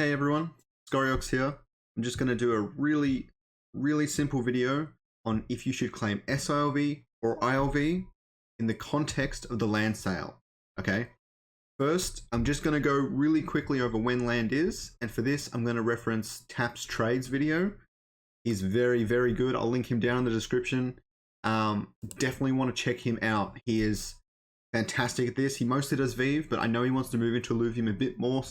Hey everyone, Scoriox here. I'm just going to do a really simple video on if you should claim sILV or ILV in the context of the land sale. Okay, first I'm just going to go really quickly over when land is, and for this I'm going to reference Tap's Trades video. He's very good. I'll link him down in the description. Definitely want to check him out. He is fantastic at this. He mostly does VEEV, but I know he wants to move into ILLUVIUM a bit more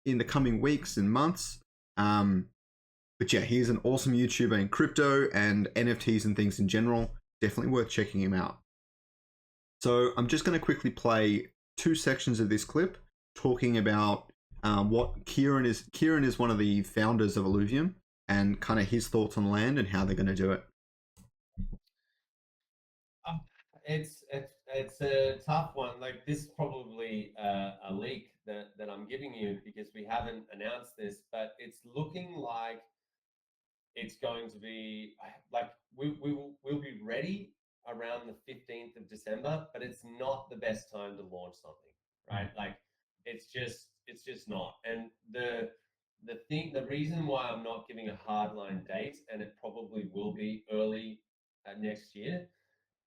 in the coming weeks and months. But yeah, he's an awesome YouTuber in crypto and NFTs and things in general. Definitely worth checking him out. So I'm just going to quickly play two sections of this clip talking about what Kieran is. Kieran is one of the founders of ILLUVIUM and kind of his thoughts on land and how they're going to do it. It's a tough one. Like, this is probably a leak that I'm giving you because we haven't announced this, but it's looking like it's going to be like we'll be ready around the 15th of December, but it's not the best time to launch something, right? Like, it's just not. And the reason why I'm not giving a hardline date, and it probably will be early next year,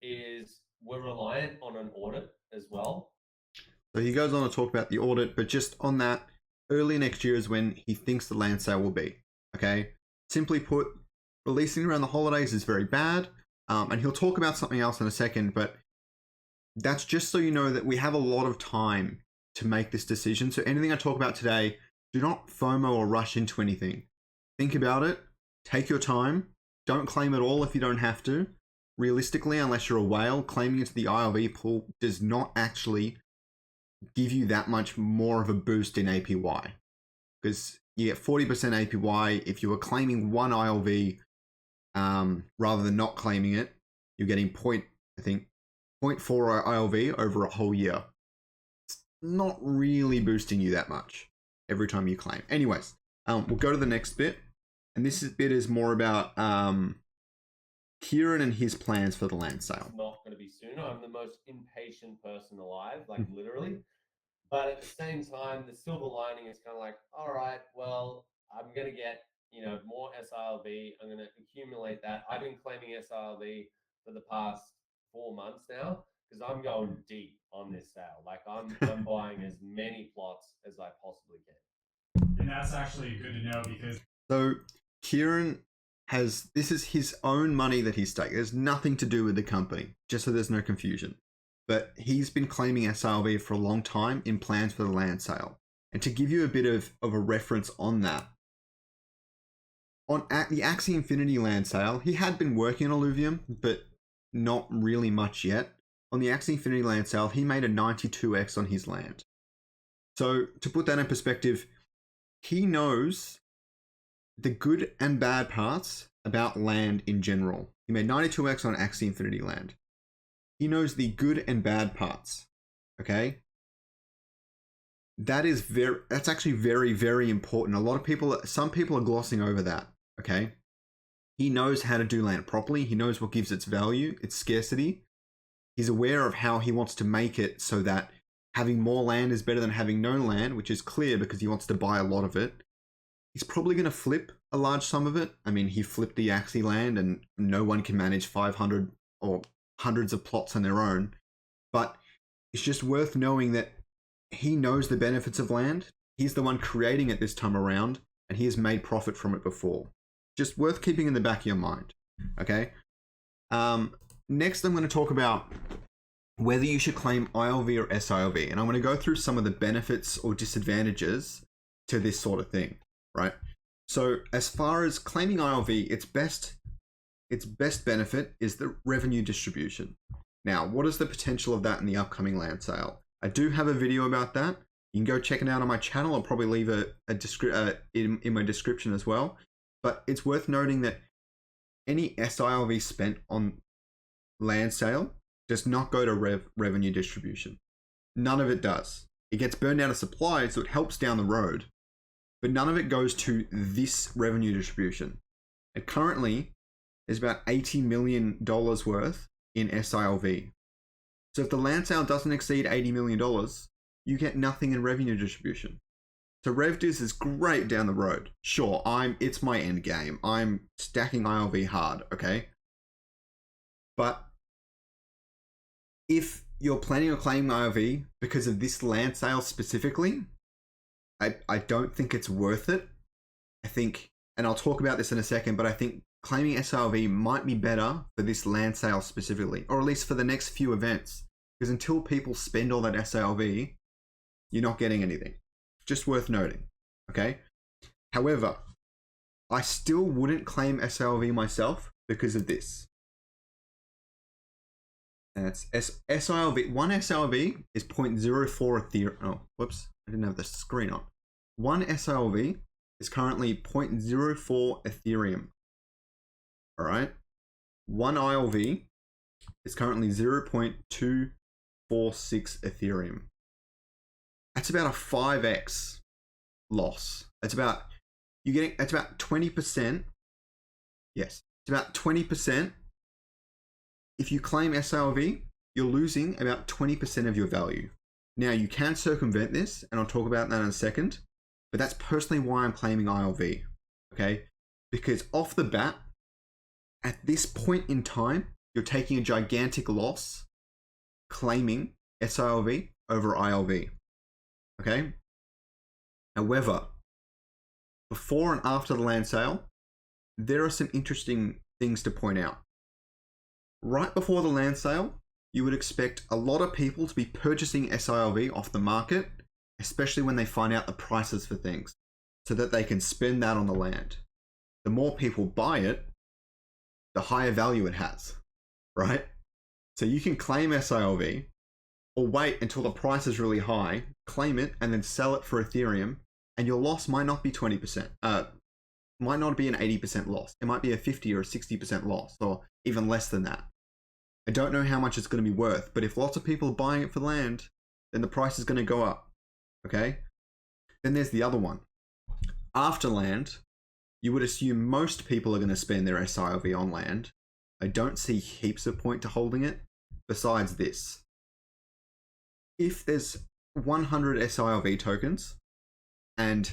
is we're reliant on an audit as well. So he goes on to talk about the audit, but just on that, early next year is when he thinks the land sale will be. Okay, simply put, releasing around the holidays is very bad, and he'll talk about something else in a second, but that's just so you know that we have a lot of time to make this decision. So anything I talk about today, do not FOMO or rush into anything. Think about it, take your time, don't claim it all if you don't have to. Realistically, unless you're a whale, claiming into the ILV pool does not actually give you that much more of a boost in APY, because you get 40% APY if you were claiming one ILV rather than not claiming it. You're getting 0.4 ILV over a whole year. It's not really boosting you that much every time you claim. Anyways, we'll go to the next bit, and this bit is more about Kieran and his plans for the land sale. It's not going to be sooner. I'm the most impatient person alive, like literally. But at the same time, the silver lining is kind of like, all right, well, I'm going to get, more sILV. I'm going to accumulate that. I've been claiming sILV for the past 4 months now because I'm going deep on this sale. Like, I'm buying as many plots as I possibly can. And that's actually good to know because... So Kieran this is his own money that he's staked. There's nothing to do with the company, just so there's no confusion. But he's been claiming sILV for a long time in plans for the land sale. And to give you a bit of a reference on that, on the Axie Infinity land sale, he had been working on ILLUVIUM, but not really much yet. On the Axie Infinity land sale, he made a 92x on his land. So to put that in perspective, he knows the good and bad parts about land in general. He made 92x on Axie Infinity land. He knows the good and bad parts. Okay? That's actually very important. Some people are glossing over that. Okay? He knows how to do land properly. He knows what gives its value, its scarcity. He's aware of how he wants to make it so that having more land is better than having no land, which is clear because he wants to buy a lot of it. He's probably going to flip a large sum of it. I mean, he flipped the Axie land and no one can manage 500 or hundreds of plots on their own. But it's just worth knowing that he knows the benefits of land. He's the one creating it this time around, and he has made profit from it before. Just worth keeping in the back of your mind. Okay? Next, I'm going to talk about whether you should claim ILV or sILV. And I'm going to go through some of the benefits or disadvantages to this sort of thing. Right. So as far as claiming ILV, its best benefit is the revenue distribution. Now, what is the potential of that in the upcoming land sale? I do have a video about that. You can go check it out on my channel. I'll probably leave in my description as well. But it's worth noting that any sILV spent on land sale does not go to revenue distribution. None of it does. It gets burned out of supply, so it helps down the road. But none of it goes to this revenue distribution. And currently, there's about $80 million worth in sILV. So if the land sale doesn't exceed $80 million, you get nothing in revenue distribution. So Revdis is great down the road. Sure, it's my end game. I'm stacking ILV hard, okay? But if you're planning on claiming ILV because of this land sale specifically, I don't think it's worth it. I think, and I'll talk about this in a second, but I think claiming sILV might be better for this land sale specifically, or at least for the next few events. Because until people spend all that sILV, you're not getting anything. Just worth noting, okay? However, I still wouldn't claim sILV myself because of this. And it's sILV. One sILV is 0.04 Ethereum. Oh, whoops. I didn't have the screen on. One sILV is currently 0.04 Ethereum. All right. One ILV is currently 0.246 Ethereum. That's about a 5x loss. It's about 20%. Yes, it's about 20%. If you claim sILV, you're losing about 20% of your value. Now, you can circumvent this, and I'll talk about that in a second, but that's personally why I'm claiming ILV, okay? Because off the bat, at this point in time, you're taking a gigantic loss claiming sILV over ILV, okay? However, before and after the land sale, there are some interesting things to point out. Right before the land sale, you would expect a lot of people to be purchasing sILV off the market, especially when they find out the prices for things, so that they can spend that on the land. The more people buy it, the higher value it has, right? So you can claim sILV, or wait until the price is really high, claim it, and then sell it for Ethereum, and your loss might not be 20%. Might not be an 80% loss. It might be a 50 or a 60% loss, or even less than that. I don't know how much it's going to be worth, but if lots of people are buying it for land, then the price is going to go up, okay? Then there's the other one. After land, you would assume most people are going to spend their sILV on land. I don't see heaps of point to holding it, besides this. If there's 100 sILV tokens, and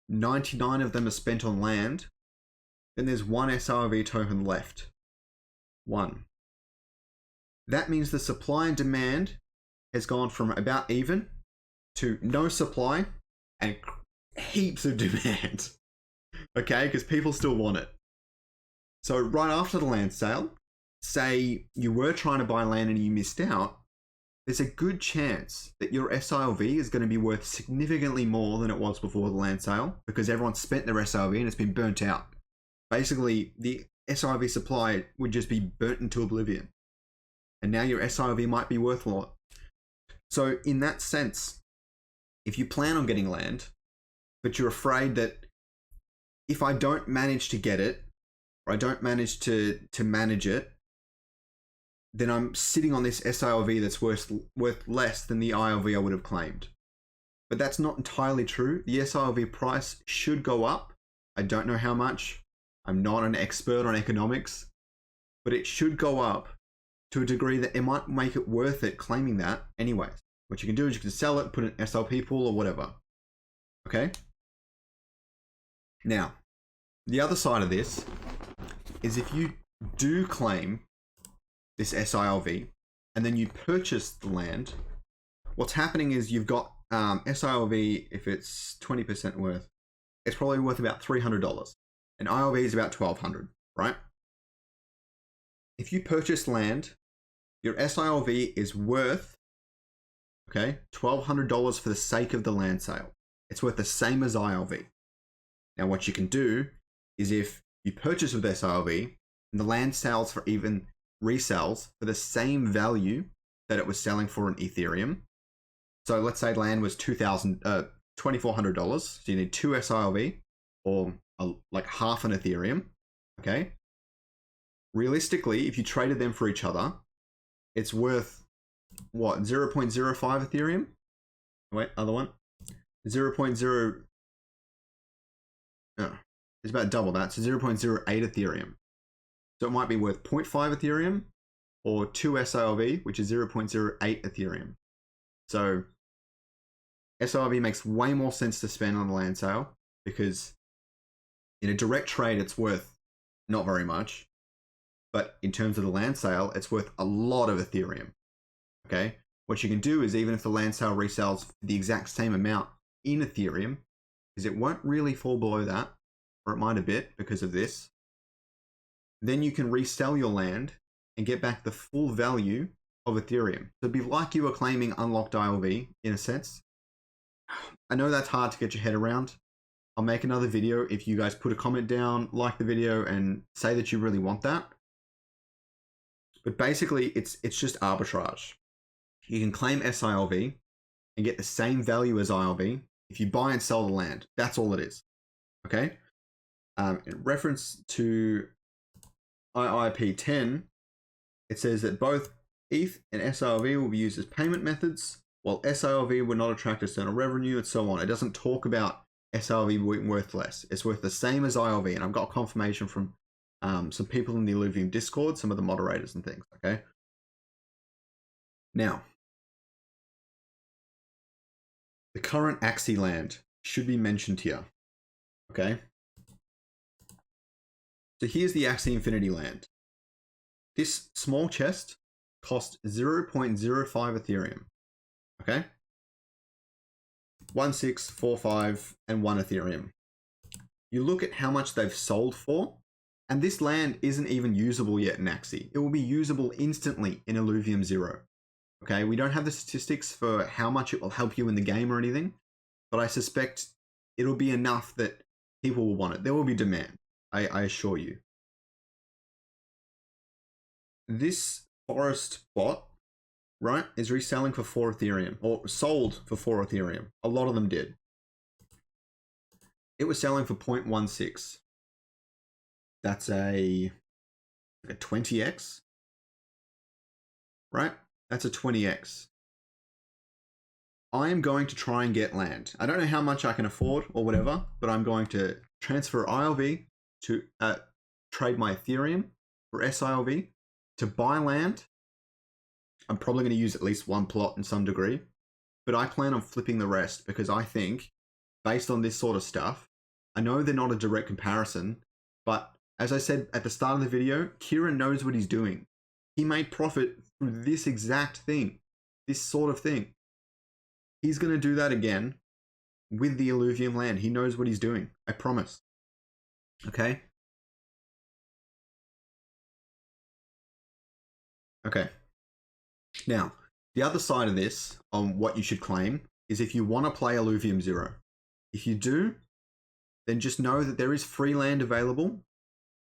99 of them are spent on land, then there's one sILV token left. One. That means the supply and demand has gone from about even to no supply and heaps of demand. Okay, because people still want it. So right after the land sale, say you were trying to buy land and you missed out, there's a good chance that your sILV is going to be worth significantly more than it was before the land sale, because everyone spent their sILV and it's been burnt out. Basically, the sILV supply would just be burnt into oblivion. And now your sILV might be worth a lot. So in that sense, if you plan on getting land, but you're afraid that if I don't manage to get it, or I don't manage to manage it, then I'm sitting on this sILV that's worth less than the ILV I would have claimed. But that's not entirely true. The sILV price should go up. I don't know how much. I'm not an expert on economics, but it should go up to a degree that it might make it worth it claiming that anyways. What you can do is you can sell it, put it in SLP pool or whatever. Okay? Now, the other side of this is if you do claim this sILV and then you purchase the land, what's happening is you've got sILV, if it's 20% worth, it's probably worth about $300. And ILV is about $1,200, right? If you purchase land, your sILV is worth, okay, $1,200 for the sake of the land sale. It's worth the same as ILV. Now, what you can do is if you purchase with sILV and the land sells for even resells for the same value that it was selling for in Ethereum. So let's say land was $2,400. So you need 2 sILV or like half an Ethereum. Okay. Realistically, if you traded them for each other, it's worth what? 0.05 Ethereum? Wait, other one? 0.0. Oh, it's about double that. So 0.08 Ethereum. So it might be worth 0.5 Ethereum or 2 sILV, which is 0.08 Ethereum. So sILV makes way more sense to spend on a land sale because in a direct trade, it's worth not very much. But in terms of the land sale, it's worth a lot of Ethereum. Okay? What you can do is even if the land sale resells the exact same amount in Ethereum, because it won't really fall below that, or it might a bit because of this, then you can resell your land and get back the full value of Ethereum. So it'd be like you were claiming unlocked ILV in a sense. I know that's hard to get your head around. I'll make another video if you guys put a comment down, like the video, and say that you really want that. But basically, it's just arbitrage. You can claim sILV and get the same value as ILV if you buy and sell the land. That's all it is. Okay? In reference to IIP 10, it says that both ETH and sILV will be used as payment methods, while sILV will not attract external revenue and so on. It doesn't talk about sILV being worth less. It's worth the same as ILV, and I've got confirmation from some people in the ILLUVIUM Discord, some of the moderators and things, okay? Now, the current Axie land should be mentioned here, okay? So here's the Axie Infinity land. This small chest cost 0.05 Ethereum, okay? 1645 and 1 Ethereum. You look at how much they've sold for, and this land isn't even usable yet in Axie. It will be usable instantly in ILLUVIUM 0. Okay, we don't have the statistics for how much it will help you in the game or anything, but I suspect it'll be enough that people will want it. There will be demand, I assure you. This forest bot, right, is reselling for 4 Ethereum, or sold for 4 Ethereum. A lot of them did. It was selling for 0.16. That's a 20x, right? That's a 20x. I am going to try and get land. I don't know how much I can afford or whatever, but I'm going to transfer ILV to trade my Ethereum for sILV to buy land. I'm probably going to use at least one plot in some degree, but I plan on flipping the rest because I think, based on this sort of stuff, I know they're not a direct comparison, but as I said at the start of the video, Kieran knows what he's doing. He made profit through this exact thing, this sort of thing. He's going to do that again with the ILLUVIUM land. He knows what he's doing. I promise. Okay? Okay. Now, the other side of this, on what you should claim, is if you want to play ILLUVIUM 0. If you do, then just know that there is free land available,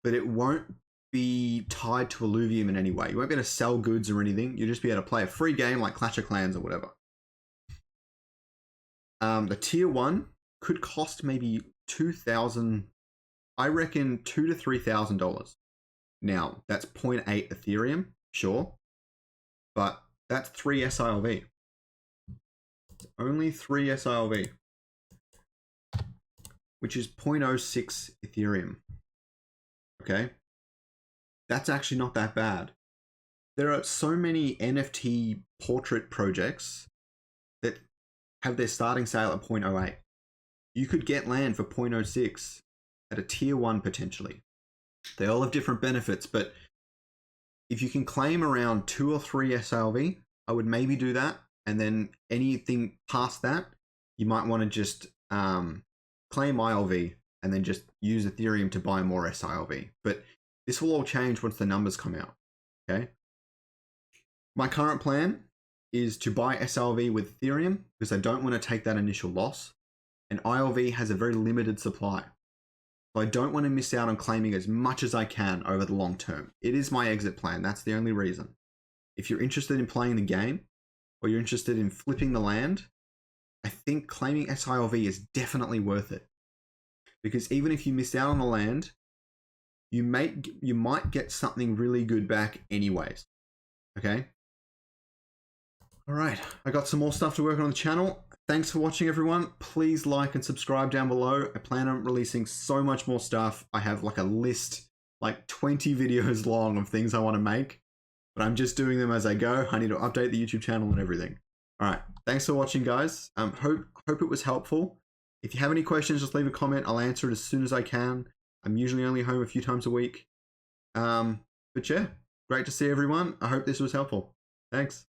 but it won't be tied to ILLUVIUM in any way. You won't be able to sell goods or anything. You'll just be able to play a free game like Clash of Clans or whatever. The tier 1 could cost maybe 2,000, I reckon $2,000 to $3,000. Now, that's 0.8 Ethereum, sure, but that's 3 sILV. It's only 3 sILV, which is 0.06 Ethereum. Okay? That's actually not that bad. There are so many NFT portrait projects that have their starting sale at 0.08. You could get land for 0.06 at a tier 1 potentially. They all have different benefits, but if you can claim around 2 or 3 sILV, I would maybe do that. And then anything past that, you might want to just claim ILV and then just use Ethereum to buy more sILV. But this will all change once the numbers come out. Okay. My current plan is to buy sILV with Ethereum because I don't want to take that initial loss. And ILV has a very limited supply. So I don't want to miss out on claiming as much as I can over the long term. It is my exit plan. That's the only reason. If you're interested in playing the game or you're interested in flipping the land, I think claiming sILV is definitely worth it. Because even if you miss out on the land, you might get something really good back anyways. Okay? All right. I got some more stuff to work on the channel. Thanks for watching, everyone. Please like and subscribe down below. I plan on releasing so much more stuff. I have like a list, like 20 videos long of things I want to make, but I'm just doing them as I go. I need to update the YouTube channel and everything. All right. Thanks for watching, guys. Hope it was helpful. If you have any questions, just leave a comment. I'll answer it as soon as I can. I'm usually only home a few times a week. But yeah, great to see everyone. I hope this was helpful. Thanks.